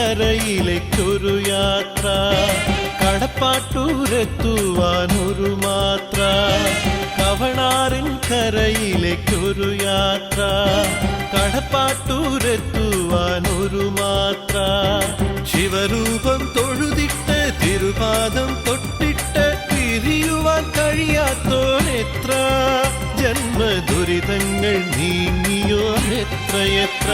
കരയിലേക്കൊരു യാത്ര, കടപ്പാട്ടൂരെത്തുവാനൊരു മാത്ര. കവണാറിൻ കരയിലേക്കൊരു യാത്ര, കടപ്പാട്ടൂരെത്തുവാനൊരു മാത്ര. ശിവരൂപം തൊഴുതിട്ട് തിരുപാദം തൊട്ടിട്ട് പിരിയുവാൻ കഴിയാത്തോനെത്ര. ജന്മദുരിതങ്ങൾ നീങ്ങിയോ എത്രയെത്ര.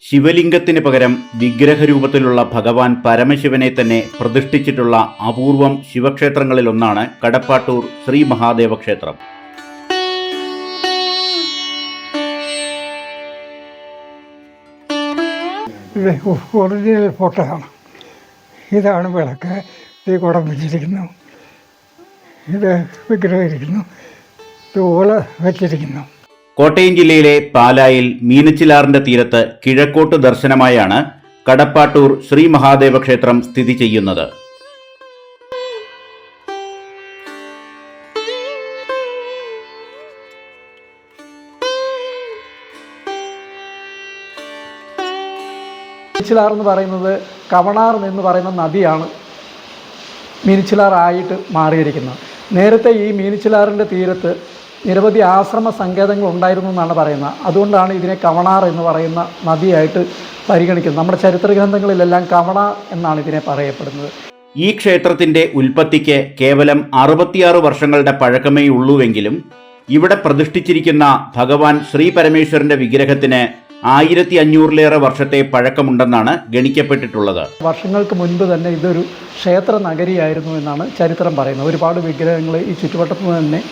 ശിവലിംഗത്തിന് പകരം വിഗ്രഹരൂപത്തിലുള്ള ഭഗവാൻ പരമശിവനെ തന്നെ പ്രതിഷ്ഠിച്ചിട്ടുള്ള അപൂർവം ശിവക്ഷേത്രങ്ങളിലൊന്നാണ് കടപ്പാട്ടൂർ ശ്രീ മഹാദേവ ക്ഷേത്രം. ഇത് ഒറിജിനൽ ഫോട്ടോയാണ്. ഇതാണ് വിളക്ക്, ഈ കുടം വെച്ചിരിക്കുന്നു, ഇത് വിഗ്രഹം ഇരിക്കുന്നു, ഇത് ഓല വെച്ചിരിക്കുന്നു. കോട്ടയം ജില്ലയിലെ പാലായിൽ മീനച്ചിലാറിന്റെ തീരത്ത് കിഴക്കോട്ട് ദർശനമായാണ് കടപ്പാട്ടൂർ ശ്രീ മഹാദേവ ക്ഷേത്രം സ്ഥിതി ചെയ്യുന്നത്. മീനച്ചിലാർ എന്ന് പറയുന്നത് കവണാർ എന്ന് പറയുന്ന നദിയാണ് മീനച്ചിലാറായിട്ട് മാറിയിരിക്കുന്നത്. നേരത്തെ ഈ മീനച്ചിലാറിൻ്റെ തീരത്ത് നിരവധി ആശ്രമ സങ്കേതങ്ങൾ ഉണ്ടായിരുന്നു എന്നാണ് പറയുന്നത്. അതുകൊണ്ടാണ് ഇതിനെ കവണാർ എന്ന് പറയുന്ന നദിയായിട്ട് പരിഗണിക്കുന്നത്. നമ്മുടെ ചരിത്ര ഗ്രന്ഥങ്ങളിലെല്ലാം കവണ എന്നാണ് ഇതിനെ പറയപ്പെടുന്നത്. ഈ ക്ഷേത്രത്തിന്റെ ഉൽപ്പത്തിക്ക് കേവലം 66 വർഷങ്ങളുടെ പഴക്കമേ ഉള്ളൂവെങ്കിലും ഇവിടെ പ്രതിഷ്ഠിച്ചിരിക്കുന്ന ഭഗവാൻ ശ്രീ പരമേശ്വരന്റെ വിഗ്രഹത്തിന് 1500-ലേറെ വർഷത്തെ പഴക്കമുണ്ടെന്നാണ് ഗണിക്കപ്പെട്ടിട്ടുള്ളത്. വർഷങ്ങൾക്ക് മുൻപ് തന്നെ ഇതൊരു ക്ഷേത്ര നഗരിയായിരുന്നു എന്നാണ് ചരിത്രം പറയുന്നത്. ഒരുപാട് വിഗ്രഹങ്ങൾ ഈ ചുറ്റുവട്ടത്ത് തന്നെ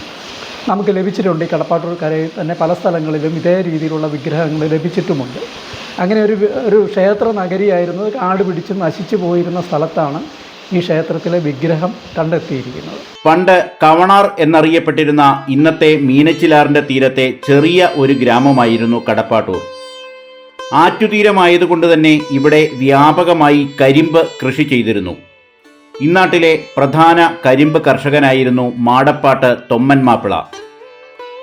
നമുക്ക് ലഭിച്ചിട്ടുണ്ട്. ഈ കടപ്പാട്ടൂർ കരയിൽ തന്നെ പല സ്ഥലങ്ങളിലും ഇതേ രീതിയിലുള്ള വിഗ്രഹങ്ങൾ ലഭിച്ചിട്ടുമുണ്ട്. അങ്ങനെ ഒരു ക്ഷേത്ര നഗരിയായിരുന്നത് കാട് പിടിച്ച് നശിച്ചു പോയിരുന്ന സ്ഥലത്താണ് ഈ ക്ഷേത്രത്തിലെ വിഗ്രഹം കണ്ടെത്തിയിരിക്കുന്നത്. പണ്ട് കവണാർ എന്നറിയപ്പെട്ടിരുന്ന ഇന്നത്തെ മീനച്ചിലാറിന്റെ തീരത്തെ ചെറിയ ഒരു ഗ്രാമമായിരുന്നു കടപ്പാട്ടൂർ. ആറ്റുതീരമായതുകൊണ്ട് തന്നെ ഇവിടെ വ്യാപകമായി കരിമ്പ് കൃഷി ചെയ്തിരുന്നു. ഇന്നാട്ടിലെ പ്രധാന കരിമ്പ് കർഷകനായിരുന്നു മാടപ്പാട്ട് തൊമ്മൻ മാപ്പിള.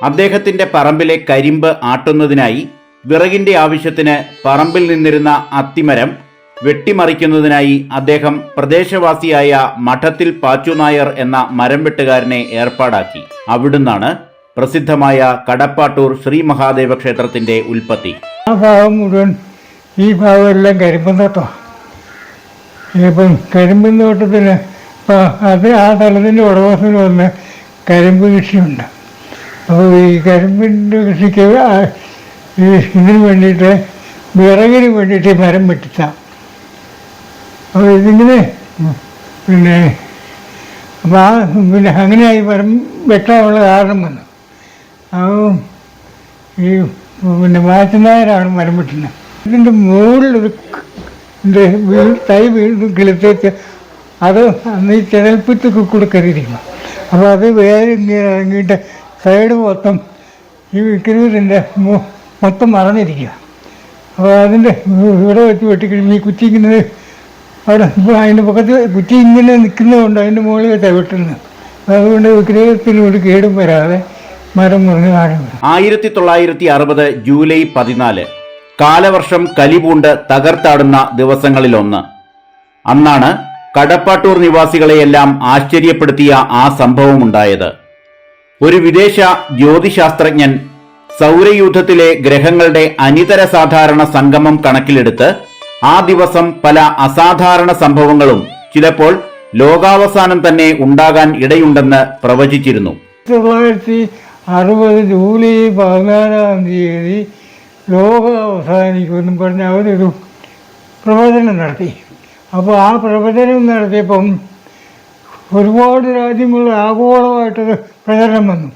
അദ്ദേഹത്തിന്റെ പറമ്പിലെ കരിമ്പ് ആട്ടുന്നതിനായി വിറകിന്റെ ആവശ്യത്തിന് പറമ്പിൽ നിന്നിരുന്ന അത്തിമരം വെട്ടിമറിക്കുന്നതിനായി അദ്ദേഹം പ്രദേശവാസിയായ മഠത്തിൽ പാച്ചുനായർ എന്ന മരം വെട്ടുകാരനെ ഏർപ്പാടാക്കി. അവിടുന്നാണ് പ്രസിദ്ധമായ കടപ്പാട്ടൂർ ശ്രീ മഹാദേവ ക്ഷേത്രത്തിന്റെ ഉൽപ്പത്തി. ആ ഭാഗം മുഴുവൻ, ഈ ഭാഗം എല്ലാം കരിമ്പൻ തോട്ടമാണ്. ഇപ്പം കരിമ്പിൻ തോട്ടത്തിന് അത് ആ സ്ഥലത്തിൻ്റെ ഉടമസ്ഥന് വന്ന് കരിമ്പ് കൃഷിയുണ്ട്. അപ്പോൾ ഈ കരിമ്പിൻ്റെ കൃഷിക്ക് ഇതിന് വേണ്ടിയിട്ട് വിറകിന് വേണ്ടിയിട്ട് മരം വെട്ടിച്ചാൽ അപ്പോൾ ഇതിങ്ങനെ അപ്പോൾ അങ്ങനെയായി മരം വെട്ടാനുള്ള കാരണം വന്നു. അപ്പോൾ ഈ വാച്ചനായരാണ് മരം വെട്ടുന്നത്. ഇതിൻ്റെ മുകളിലൊരു തൈ വീണ്ടും കിളുത്തേക്ക് അത് അന്ന് ഈ ചെതൽപ്പത്തൊക്കെ കൂടെ കയറിയിരിക്കണം. അപ്പോൾ അത് വേറെ ഇങ്ങനെ ഇറങ്ങിയിട്ട് സൈഡ് മൊത്തം ഈ വിഗ്രഹത്തിൻ്റെ മൊത്തം മറന്നിരിക്കുക. അപ്പോൾ അതിൻ്റെ ഇവിടെ വെച്ച് വെട്ടിക്കഴിയുമ്പോൾ ഈ കുറ്റി ഇങ്ങനെ അവിടെ ഇപ്പോൾ അതിൻ്റെ പക്കത്ത് കുറ്റി ഇങ്ങനെ നിൽക്കുന്നതുകൊണ്ട് അതിൻ്റെ മുകളിൽ വെച്ചാൽ വെട്ടുന്നത്. അതുകൊണ്ട് വിഗ്രഹത്തിനോട് കേടും വരാതെ മരം മുറിഞ്ഞ് താഴെ വരും. 1960 ജൂലൈ 14 കാലവർഷം കലിപൂണ്ട് തകർത്താടുന്ന ദിവസങ്ങളിലൊന്ന്. അന്നാണ് കടപ്പാട്ടൂർ നിവാസികളെയെല്ലാം ആശ്ചര്യപ്പെടുത്തിയ ആ സംഭവമുണ്ടായത്. ഒരു വിദേശ ജ്യോതിശാസ്ത്രജ്ഞൻ സൗരയൂഥത്തിലെ ഗ്രഹങ്ങളുടെ അനിതര സാധാരണ സംഗമം കണക്കിലെടുത്ത് ആ ദിവസം പല അസാധാരണ സംഭവങ്ങളും ചിലപ്പോൾ ലോകാവസാനം തന്നെ ഉണ്ടാകാൻ ഇടയുണ്ടെന്ന് പ്രവചിച്ചിരുന്നു. 1960 ജൂലൈ 14 ലോകം അവസാനിക്കുമെന്നും പറഞ്ഞ് അവരൊരു പ്രവചനം നടത്തി. അപ്പോൾ ആ പ്രവചനം നടത്തിയപ്പം ഒരുപാട് രാജ്യങ്ങൾ ആഗോളമായിട്ടൊരു പ്രചരണം വന്നു.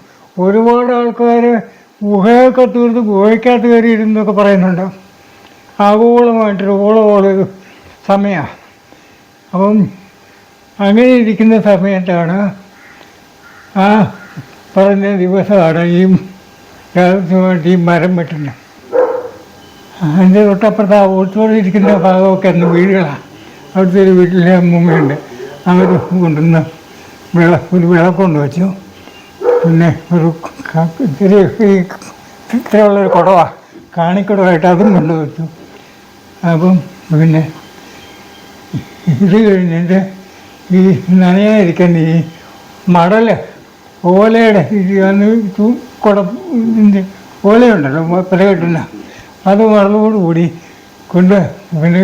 ഒരുപാട് ആൾക്കാർ ഗുഹയൊക്കെ തീർത്ത് ഗുഹയ്ക്കകത്ത് കയറിയിരുന്നൊക്കെ പറയുന്നുണ്ട്. ആഗോളമായിട്ടൊരു ഓളമൊരു സമയമാണ്. അപ്പം അങ്ങനെ ഇരിക്കുന്ന സമയത്താണ് ആ പറഞ്ഞ ദിവസമാണ് ഈ ഈ മരം വെട്ടുന്നത്. അതിൻ്റെ തൊട്ടപ്പുറത്ത് ആ ഓടിച്ചോടിയിരിക്കുന്ന ഭാഗമൊക്കെ അന്ന് വീടുകളാണ്. അവിടുത്തെ ഒരു വീട്ടിലെ അമ്മൂമ്മയുണ്ട്. അവർ കൊണ്ടുവന്ന് ഒരു വിളക്കൊണ്ട് വെച്ചു. പിന്നെ ഒരു ഇത്രയുള്ളൊരു കുടവാണ്, കാണിക്കുടമായിട്ട് അതും കൊണ്ടുവച്ചു. അപ്പം പിന്നെ ഇത് കഴിഞ്ഞിട്ട് ഈ നനയാതിരിക്കാൻ ഈ മടല് ഓലയുടെ ഇതിൻ്റെ ഓലയുണ്ടല്ലോ പല കെട്ടുന്ന അത് മറന്നോടുകൂടി കൊണ്ട് പിന്നെ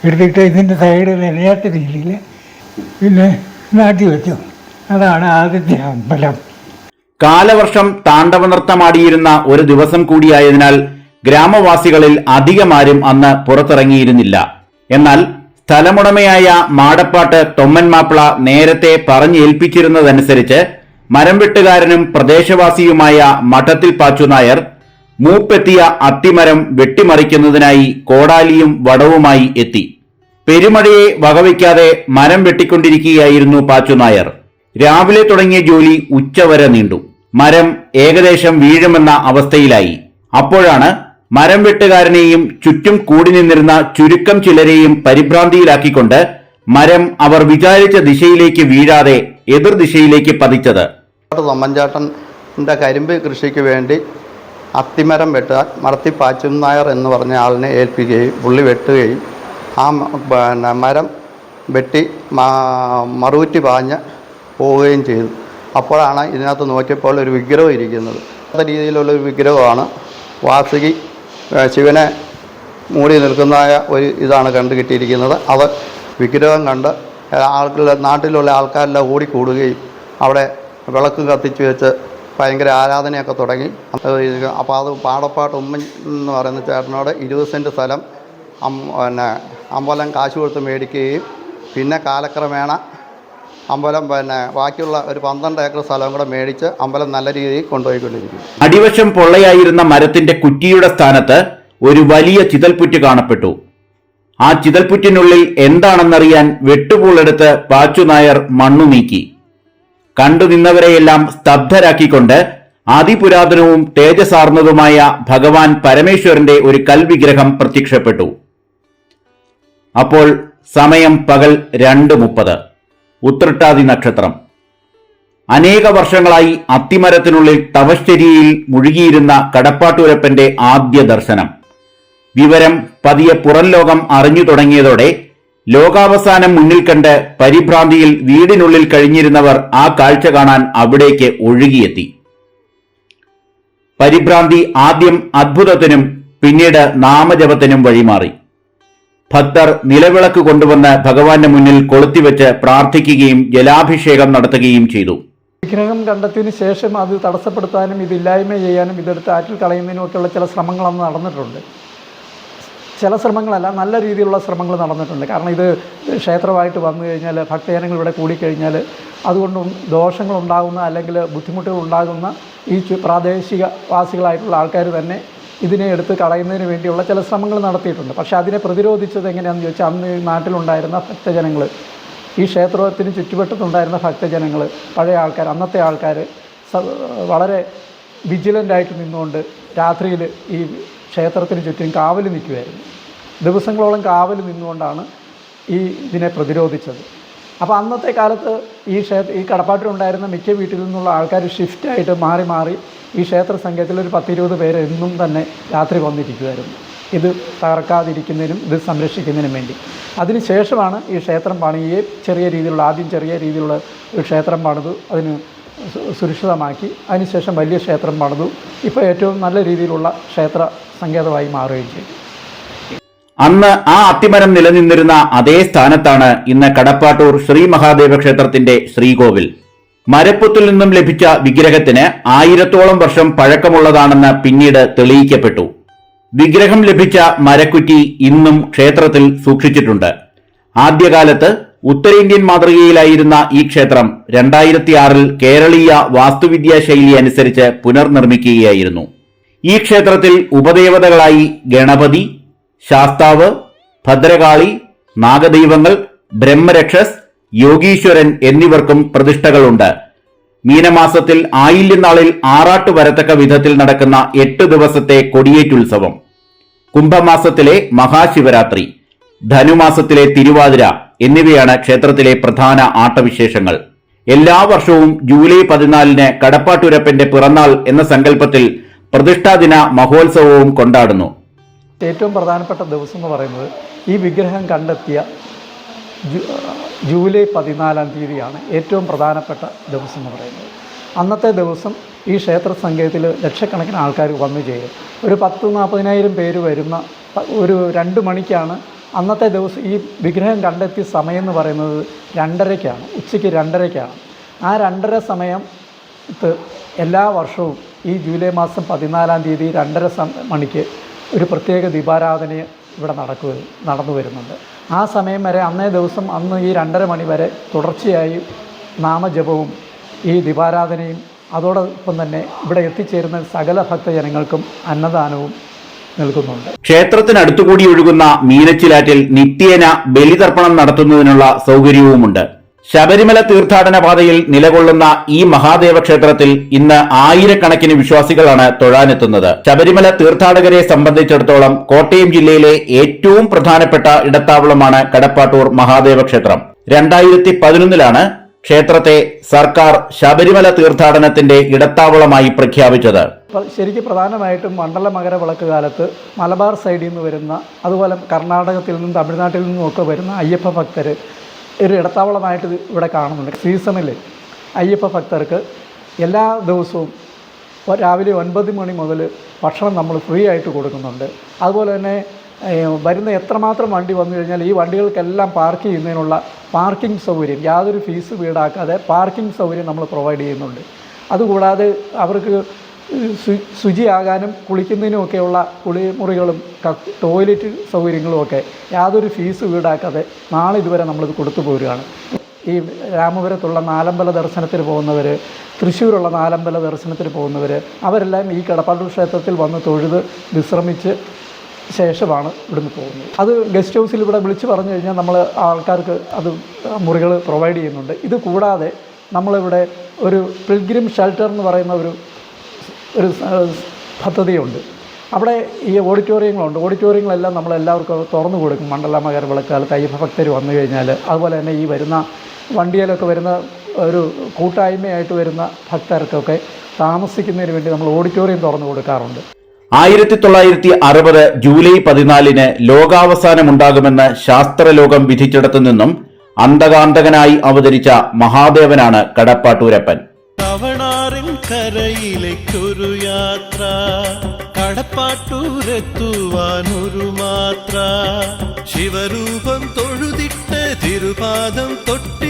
എടുത്തിട്ട് ഇതിൻ്റെ സൈഡിൽ നനയാത്ത രീതിയിൽ പിന്നെ നാട്ടി വെച്ചു. അതാണ് ആദ്യത്തെ അമ്പലം. കാലവർഷം താണ്ഡവ നൃത്തമാടിയിരുന്ന ഒരു ദിവസം കൂടിയായതിനാൽ ഗ്രാമവാസികളിൽ അധികമാരും അന്ന് പുറത്തിറങ്ങിയിരുന്നില്ല. എന്നാൽ സ്ഥലമുടമയായ മാടപ്പാട്ട് തൊമ്മൻ മാപ്പിള നേരത്തെ പറഞ്ഞേൽപ്പിച്ചിരുന്നതനുസരിച്ച് മരംവെട്ടുകാരനും പ്രദേശവാസിയുമായ മഠത്തിൽ പാച്ചു നായർ മൂപ്പെത്തിയ അത്തിമരം വെട്ടിമറിക്കുന്നതിനായി കോടാലിയും വടവുമായി എത്തി. പെരുമഴയെ വകവയ്ക്കാതെ മരം വെട്ടിക്കൊണ്ടിരിക്കുകയായിരുന്നു പാച്ചു നായർ. രാവിലെ തുടങ്ങിയ ജോലി ഉച്ചവരെ നീണ്ടു. മരം ഏകദേശം വീഴുമെന്ന അവസ്ഥയിലായി. അപ്പോഴാണ് മരം വെട്ടുകാരനെയും ചുറ്റും കൂടി നിന്നിരുന്ന ചുരുക്കം ചിലരെയും പരിഭ്രാന്തിയിലാക്കിക്കൊണ്ട് മരം അവർ വിചാരിച്ച ദിശയിലേക്ക് വീഴാതെ എതിർദിശയിലേക്ക് പതിച്ചത്. തൊമ്മൻചാട്ടൻ്റെ കരിമ്പ് കൃഷിക്ക് വേണ്ടി അത്തിമരം വെട്ടാൻ മടത്തി പാച്ചും നായർ എന്ന് പറഞ്ഞ ആളിനെ ഏൽപ്പിക്കുകയും പുള്ളി വെട്ടുകയും ആ മരം വെട്ടി മറുകുറ്റി പാഞ്ഞ് പോവുകയും ചെയ്തു. അപ്പോഴാണ് ഇതിനകത്ത് നോക്കിയപ്പോൾ ഒരു വിഗ്രഹം ഇരിക്കുന്നത്. അത്ത രീതിയിലുള്ളൊരു വിഗ്രഹമാണ്. വാസുകി ശിവനെ മൂടി നിൽക്കുന്നതായ ഒരു ഇതാണ് കണ്ടു കിട്ടിയിരിക്കുന്നത്. അത് വിഗ്രഹം കണ്ട് നാട്ടിലുള്ള ആൾക്കാരെല്ലാം ഓടിക്കൂടുകയും അവിടെ വിളക്ക് കത്തിച്ച് വെച്ച് ഭയങ്കര ആരാധനയൊക്കെ തുടങ്ങി. അപ്പോൾ അത് പാടപ്പാട്ട് ഉമ്മൻ എന്ന് പറയുന്ന ചേട്ടനോട് 20 സെൻറ്റ് സ്ഥലം പിന്നെ അമ്പലം കാശ് കൊടുത്ത് മേടിക്കുകയും പിന്നെ കാലക്രമേണ അമ്പലം പിന്നെ ബാക്കിയുള്ള ഒരു 12 ഏക്കർ സ്ഥലം കൂടെ മേടിച്ച് അമ്പലം നല്ല രീതിയിൽ കൊണ്ടുപോയിക്കൊണ്ടിരിക്കും. അടിവശം പൊള്ളയായിരുന്ന മരത്തിന്റെ കുറ്റിയുടെ സ്ഥാനത്ത് ഒരു വലിയ ചിതൽപുറ്റ് കാണപ്പെട്ടു. ആ ചിതൽപുറ്റിനുള്ളിൽ എന്താണെന്നറിയാൻ വെട്ടുപൂളെടുത്ത് പാച്ചു നായർ മണ്ണു നീക്കി. കണ്ടു നിന്നവരെയെല്ലാം സ്തബ്ധരാക്കിക്കൊണ്ട് അതിപുരാതനവും തേജസാർന്നതുമായ ഭഗവാൻ പരമേശ്വരന്റെ ഒരു കൽവിഗ്രഹം പ്രത്യക്ഷപ്പെട്ടു. അപ്പോൾ സമയം പകൽ 2:30. ഉത്രട്ടാതി നക്ഷത്രം. അനേക വർഷങ്ങളായി അത്തിമരത്തിനുള്ളിൽ തപശ്ചര്യയിൽ മുഴുകിയിരുന്ന കടപ്പാട്ടൂരപ്പന്റെ ആദ്യ ദർശനം. വിവരം പതിയെ പുറം ലോകം അറിഞ്ഞു തുടങ്ങിയതോടെ ലോകാവസാനം മുന്നിൽ കണ്ട് പരിഭ്രാന്തിയിൽ വീടിനുള്ളിൽ കഴിഞ്ഞിരുന്നവർ ആ കാഴ്ച കാണാൻ അവിടേക്ക് ഒഴുകിയെത്തി. പരിഭ്രാന്തി ആദ്യം അത്ഭുതത്തിനും പിന്നീട് നാമജപത്തിനും വഴിമാറി. ഭക്തർ നിലവിളക്ക് കൊണ്ടുവന്ന് ഭഗവാന്റെ മുന്നിൽ കൊളുത്തിവെച്ച് പ്രാർത്ഥിക്കുകയും ജലാഭിഷേകം നടത്തുകയും ചെയ്തു. വിഗ്രഹം കണ്ടെത്തിയതിന് ശേഷം അത് തടസ്സപ്പെടുത്താനും ഇതില്ലായ്മ ചെയ്യാനും ഇതെടുത്ത് ആറ്റിൽ കളയുന്നതിനും ഒക്കെയുള്ള ചില ശ്രമങ്ങൾ അന്ന് നടന്നിട്ടുണ്ട്. ചില ശ്രമങ്ങളല്ല, നല്ല രീതിയിലുള്ള ശ്രമങ്ങൾ നടന്നിട്ടുണ്ട്. കാരണം ഇത് ക്ഷേത്രമായിട്ട് വന്നു കഴിഞ്ഞാൽ ഭക്തജനങ്ങൾ ഇവിടെ കൂടിക്കഴിഞ്ഞാൽ അതുകൊണ്ട് ദോഷങ്ങളുണ്ടാകുന്ന അല്ലെങ്കിൽ ബുദ്ധിമുട്ടുകൾ ഉണ്ടാകുന്ന ഈ പ്രാദേശിക വാസികളായിട്ടുള്ള ആൾക്കാർ തന്നെ ഇതിനെ എടുത്ത് കളയുന്നതിന് വേണ്ടിയുള്ള ചില ശ്രമങ്ങൾ നടത്തിയിട്ടുണ്ട്. പക്ഷേ അതിനെ പ്രതിരോധിച്ചത് എങ്ങനെയാണെന്ന് ചോദിച്ചാൽ അന്ന് ഈ നാട്ടിലുണ്ടായിരുന്ന ഭക്തജനങ്ങൾ, ഈ ക്ഷേത്രത്തിന് ചുറ്റുവട്ടത്തുണ്ടായിരുന്ന ഭക്തജനങ്ങൾ, പഴയ ആൾക്കാർ, അന്നത്തെ ആൾക്കാർ വളരെ വിജിലൻ്റായിട്ട് നിന്നുകൊണ്ട് രാത്രിയിൽ ഈ ക്ഷേത്രത്തിന് ചുറ്റും കാവൽ നിൽക്കുമായിരുന്നു. ദിവസങ്ങളോളം കാവൽ നിന്നുകൊണ്ടാണ് ഇതിനെ പ്രതിരോധിച്ചത്. അപ്പോൾ അന്നത്തെ കാലത്ത് ഈ കടപ്പാട്ടിലുണ്ടായിരുന്ന മിക്ക വീട്ടിൽ നിന്നുള്ള ആൾക്കാർ ഷിഫ്റ്റായിട്ട് മാറി മാറി ഈ ക്ഷേത്ര സംഘത്തിൽ ഒരു 10-20 പേര് എന്നും തന്നെ രാത്രി വന്നിരിക്കുമായിരുന്നു, ഇത് തകർക്കാതിരിക്കുന്നതിനും ഇത് സംരക്ഷിക്കുന്നതിനും വേണ്ടി. അതിനുശേഷമാണ് ഈ ക്ഷേത്രം പണിയുകയും ആദ്യം ചെറിയ രീതിയിലുള്ള ഒരു ക്ഷേത്രം പണിതു, അതിന് സുരക്ഷിതമാക്കി. അതിനുശേഷം വലിയ ക്ഷേത്രം പണിതു. ഇപ്പോൾ ഏറ്റവും നല്ല രീതിയിലുള്ള ക്ഷേത്ര സങ്കേതമായി മാറുകയും ചെയ്തു. അന്ന് ആ അത്തിമരം നിലനിന്നിരുന്ന അതേ സ്ഥാനത്താണ് ഇന്ന് കടപ്പാട്ടൂർ ശ്രീ മഹാദേവ ക്ഷേത്രത്തിന്റെ ശ്രീകോവിൽ. മരപ്പൊത്തിൽ നിന്നും ലഭിച്ച വിഗ്രഹത്തിന് 1000ഓളം വർഷം പഴക്കമുള്ളതാണെന്ന് പിന്നീട് തെളിയിക്കപ്പെട്ടു. വിഗ്രഹം ലഭിച്ച മരക്കുറ്റി ഇന്നും ക്ഷേത്രത്തിൽ സൂക്ഷിച്ചിട്ടുണ്ട്. ആദ്യകാലത്ത് ഉത്തരേന്ത്യൻ മാതൃകയിലായിരുന്ന ഈ ക്ഷേത്രം 2006 കേരളീയ വാസ്തുവിദ്യാ ശൈലി അനുസരിച്ച് പുനർനിർമ്മിക്കുകയായിരുന്നു. ഈ ക്ഷേത്രത്തിൽ ഉപദേവതകളായി ഗണപതി, ശാസ്താവ്, ഭദ്രകാളി, നാഗദൈവങ്ങൾ, ബ്രഹ്മരക്ഷസ്, യോഗീശ്വരൻ എന്നിവർക്കും പ്രതിഷ്ഠകളുണ്ട്. മീനമാസത്തിൽ ആയില്യനാളിൽ ആറാട്ട് വരത്തക്ക വിധത്തിൽ നടക്കുന്ന 8 ദിവസത്തെ കൊടിയേറ്റുത്സവം, കുംഭമാസത്തിലെ മഹാശിവരാത്രി, ധനുമാസത്തിലെ തിരുവാതിര എന്നിവയാണ് ക്ഷേത്രത്തിലെ പ്രധാന ആട്ടവിശേഷങ്ങൾ. എല്ലാ വർഷവും ജൂലൈ 14 കടപ്പാട്ടൂരപ്പന്റെ പിറന്നാൾ എന്ന സങ്കല്പത്തിൽ പ്രതിഷ്ഠാദിന മഹോത്സവവും കൊണ്ടാടുന്നു. ഏറ്റവും പ്രധാനപ്പെട്ട ദിവസം എന്ന് പറയുന്നത് ഈ വിഗ്രഹം കണ്ടെത്തിയ ജൂലൈ 14-ാം തീയതിയാണ് ഏറ്റവും പ്രധാനപ്പെട്ട ദിവസം എന്ന് പറയുന്നത്. അന്നത്തെ ദിവസം ഈ ക്ഷേത്ര സങ്കേതത്തിൽ ലക്ഷക്കണക്കിന് ആൾക്കാർ വന്നു ചേരും. ഒരു 10-40,000 പേര് വരുന്ന ഒരു 2 മണിക്കാണ് അന്നത്തെ ദിവസം ഈ വിഗ്രഹം കണ്ടെത്തിയ സമയം എന്ന് പറയുന്നത് 2:30-ക്കാണ്, ഉച്ചയ്ക്ക് 2:30-ക്കാണ്. ആ 2:30 സമയത്ത് എല്ലാ വർഷവും ഈ ജൂലൈ മാസം 14-ാം തീയതി 2:30 മണിക്ക് ഒരു പ്രത്യേക ദീപാരാധന ഇവിടെ നടന്നു വരുന്നുണ്ട്. ആ സമയം വരെ അന്നേ ദിവസം അന്ന് ഈ 2:30 മണി വരെ തുടർച്ചയായി നാമജപവും ഈ ദീപാരാധനയും അതോടൊപ്പം തന്നെ ഇവിടെ എത്തിച്ചേരുന്ന സകല ഭക്തജനങ്ങൾക്കും അന്നദാനവും നൽകുന്നുണ്ട്. ക്ഷേത്രത്തിനടുത്തുകൂടി ഒഴുകുന്ന മീനച്ചിലാറ്റിൽ നിത്യേന ബലിതർപ്പണം നടത്തുന്നതിനുള്ള സൗകര്യവുമുണ്ട്. ശബരിമല തീർത്ഥാടന പാതയിൽ നിലകൊള്ളുന്ന ഈ മഹാദേവ ക്ഷേത്രത്തിൽ ഇന്ന് ആയിരക്കണക്കിന് വിശ്വാസികളാണ് തൊഴാനെത്തുന്നത്. ശബരിമല തീർത്ഥാടകരെ സംബന്ധിച്ചിടത്തോളം കോട്ടയം ജില്ലയിലെ ഏറ്റവും പ്രധാനപ്പെട്ട ഇടത്താവളമാണ് കടപ്പാട്ടൂർ മഹാദേവ ക്ഷേത്രം. 2011-ലാണ് ക്ഷേത്രത്തെ സർക്കാർ ശബരിമല തീർത്ഥാടനത്തിന്റെ ഇടത്താവളമായി പ്രഖ്യാപിച്ചത്. ശരിക്കും പ്രധാനമായിട്ടും മണ്ഡല മകരവിളക്ക് കാലത്ത് മലബാർ സൈഡിൽ നിന്ന് വരുന്ന, അതുപോലെ കർണാടകത്തിൽ നിന്നും തമിഴ്നാട്ടിൽ നിന്നുമൊക്കെ വരുന്ന അയ്യപ്പ ഭക്തർ ഒരു ഇടത്താവളമായിട്ട് ഇവിടെ കാണുന്നുണ്ട്. സീസണിൽ അയ്യപ്പ ഭക്തർക്ക് എല്ലാ ദിവസവും രാവിലെ 9 മണി മുതൽ ഭക്ഷണം നമ്മൾ ഫ്രീ ആയിട്ട് കൊടുക്കുന്നുണ്ട്. അതുപോലെ തന്നെ വരുന്ന എത്രമാത്രം വണ്ടി വന്നു കഴിഞ്ഞാൽ ഈ വണ്ടികൾക്കെല്ലാം പാർക്ക് ചെയ്യുന്നതിനുള്ള പാർക്കിംഗ് സൗകര്യം, യാതൊരു ഫീസ് ഈടാക്കാതെ പാർക്കിംഗ് സൗകര്യം നമ്മൾ പ്രൊവൈഡ് ചെയ്യുന്നുണ്ട്. അതുകൂടാതെ അവർക്ക് ശുചിയാകാനും കുളിക്കുന്നതിനുമൊക്കെയുള്ള കുളിമുറികളും ടോയ്ലറ്റ് സൗകര്യങ്ങളുമൊക്കെ യാതൊരു ഫീസ് ഈടാക്കാതെ നാളെ ഇതുവരെ നമ്മളിത് കൊടുത്തു പോരുകയാണ്. ഈ രാമപുരത്തുള്ള നാലമ്പല ദർശനത്തിന് പോകുന്നവർ, തൃശ്ശൂരുള്ള നാലമ്പല ദർശനത്തിന് പോകുന്നവർ, അവരെല്ലാം ഈ കടപ്പാട്ടൂർ ക്ഷേത്രത്തിൽ വന്ന് തൊഴുത് വിശ്രമിച്ച് ശേഷമാണ് ഇവിടുന്ന് പോകുന്നത്. അത് ഗസ്റ്റ് ഹൗസിൽ ഇവിടെ വിളിച്ച് പറഞ്ഞു കഴിഞ്ഞാൽ നമ്മൾ ആൾക്കാർക്ക് അത് മുറികൾ പ്രൊവൈഡ് ചെയ്യുന്നുണ്ട്. ഇത് കൂടാതെ നമ്മളിവിടെ ഒരു പിൽഗ്രിം ഷെൽട്ടർ എന്ന് പറയുന്ന ഒരു പദ്ധതിയുണ്ട്. അവിടെ ഈ ഓഡിറ്റോറിയങ്ങളുണ്ട്. ഓഡിറ്റോറിയങ്ങളെല്ലാം നമ്മളെല്ലാവർക്കും തുറന്നു കൊടുക്കും. മണ്ഡല മകരവിളക്കാലത്ത് അയ്യപ്പ ഭക്തർ വന്നു കഴിഞ്ഞാൽ, അതുപോലെ തന്നെ ഈ വരുന്ന വണ്ടിയിലൊക്കെ വരുന്ന ഒരു കൂട്ടായ്മയായിട്ട് വരുന്ന ഭക്തർക്കൊക്കെ താമസിക്കുന്നതിന് വേണ്ടി നമ്മൾ ഓഡിറ്റോറിയം തുറന്നു കൊടുക്കാറുണ്ട്. 1960 ജൂലൈ 14-ന് ലോകാവസാനമുണ്ടാകുമെന്ന് ശാസ്ത്രലോകം വിധിച്ചിടത്തു നിന്നും അന്തകാന്തകനായി അവതരിച്ച മഹാദേവനാണ് കടപ്പാട്ടൂരപ്പൻ. തവണാറിൻ കരയിലേക്കൊരു യാത്ര, കടപ്പാട്ടൂരെത്തുവാനൊരു മാത്ര, ശിവരൂപം തൊഴുതിട്ട് തിരുപാദം തൊട്ടി